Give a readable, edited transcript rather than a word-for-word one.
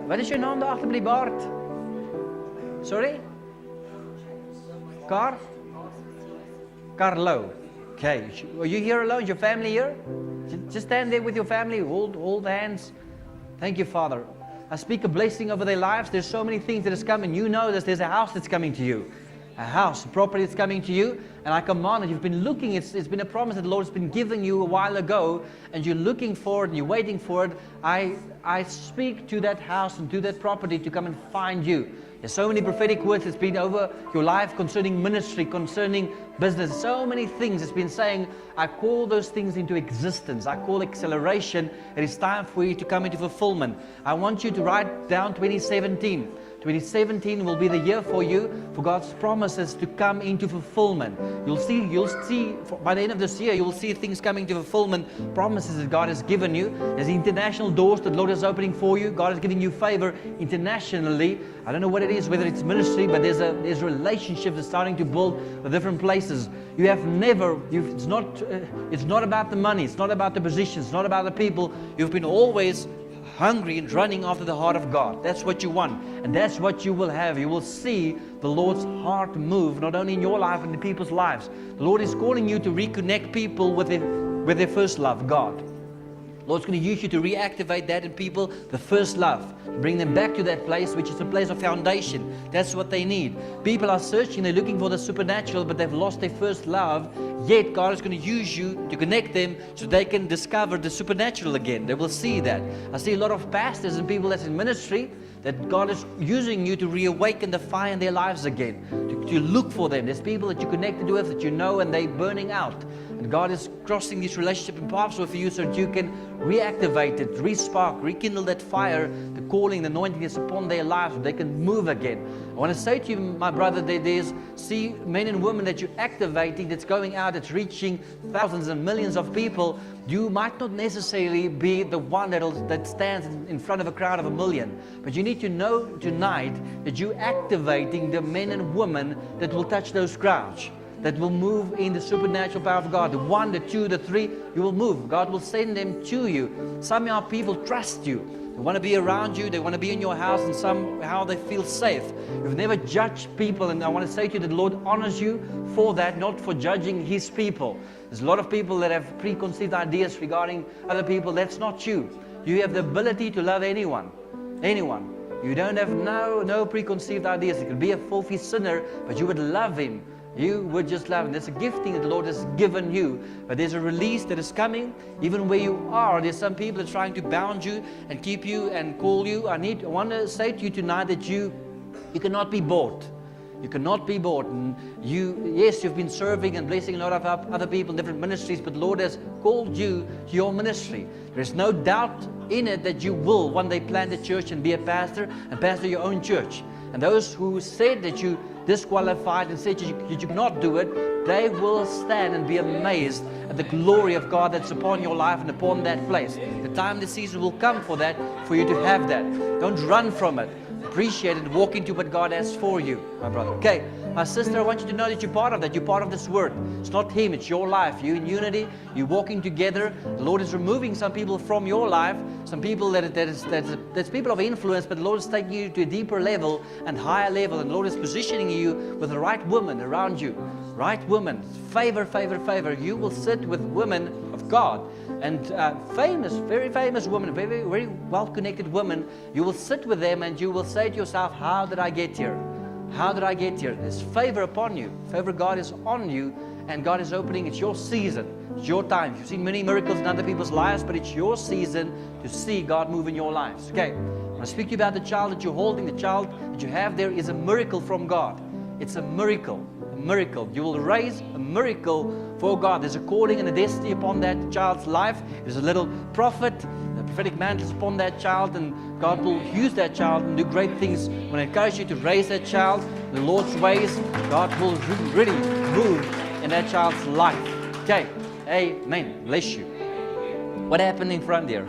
Wat is jou naam daar agter met die baard? Sorry? Carlo. Okay. Are you here alone? Is your family here? Just stand there with your family. Hold hands. Thank you, Father. I speak a blessing over their lives. There's so many things that is coming. You know that there's a house that's coming to you. A house, a property that's coming to you. And I command it. You've been looking. It's been a promise that the Lord has been giving you a while ago. And you're looking for it and you're waiting for it. I speak to that house and to that property to come and find you. There's so many prophetic words that's been over your life concerning ministry, concerning business. So many things it's been saying. I call those things into existence. I call acceleration. It is time for you to come into fulfillment. I want you to write down 2017. 2017 will be the year for you, for God's promises to come into fulfillment. You'll see by the end of this year, you will see things coming to fulfillment, promises that God has given you. There's international doors that the Lord is opening for you. God is giving you favor internationally. I don't know what it is, whether it's ministry, but there's relationships that's starting to build with different places. It's not about the money, it's not about the positions, it's not about the people. You've been always hungry and running after the heart of God. That's what you want, and that's what you will have. You will see the Lord's heart move, not only in your life, but in people's lives. The Lord is calling you to reconnect people with their first love, God. The Lord's going to use you to reactivate that in people, the first love. Bring them back to that place, which is a place of foundation. That's what they need. People are searching, they're looking for the supernatural, but they've lost their first love. Yet God is going to use you to connect them so they can discover the supernatural again. They will see that. I see a lot of pastors and people that's in ministry that God is using you to reawaken the fire in their lives again, to look for them. There's people that you're connected with that you know and they're burning out. And God is crossing this relationship and paths with you so that you can reactivate it, re-spark, rekindle that fire, the calling, the anointing is upon their lives so they can move again. I want to say to you, my brother, there's men and women that you're activating that's going out, that's reaching thousands and millions of people. You might not necessarily be the one that stands in front of a crowd of 1 million, but you need to know tonight that you're activating the men and women that will touch those crowds, that will move in the supernatural power of God. The 1, the 2, the 3, you will move. God will send them to you. Somehow people trust you. They want to be around you. They want to be in your house, and somehow they feel safe. You've never judged people, and I want to say to you that the Lord honors you for that, not for judging His people. There's a lot of people that have preconceived ideas regarding other people. That's not you. You have the ability to love anyone. Anyone. You don't have no preconceived ideas. You could be a filthy sinner, but you would love him. You would just love him. There's a gifting that the Lord has given you, but there's a release that is coming. Even where you are, there's some people that are trying to bound you and keep you and call you. I want to say to you tonight that you cannot be bought. You cannot be bought. And yes, you've been serving and blessing a lot of other people in different ministries, but the Lord has called you to your ministry. There's no doubt in it that you will one day plant a church and be a pastor and pastor your own church. And those who said that you disqualified and said you could not do it, they will stand and be amazed at the glory of God that's upon your life and upon that place. The time, the season will come for that, for you to have that. Don't run from it. Appreciate it. Walk into what God has for you, my brother. Okay, my sister, I want you to know that you're part of that. You're part of this word. It's not Him, it's your life. You're in unity. You're walking together. The Lord is removing some people from your life. Some people that's people of influence, but the Lord is taking you to a deeper level and higher level. And the Lord is positioning you with the right woman around you. Right woman. Favor, favor, favor. You will sit with women of God. And famous, very famous women, very, very well-connected women, you will sit with them and you will say to yourself, how did I get here? How did I get here? There's favor upon you. Favor of God is on you, and God is opening. It's your season. It's your time. You've seen many miracles in other people's lives, but it's your season to see God move in your lives. Okay, when I speak to you about the child that you're holding, the child that you have there is a miracle from God. It's a miracle. Miracle. You will raise a miracle for God. There's a calling and a destiny upon that child's life. There's a little prophet, a prophetic mantle is upon that child, and God will use that child and do great things. When I encourage you to raise that child in the Lord's ways, God will really move in that child's life. Okay, amen. Bless you. What happened in front there?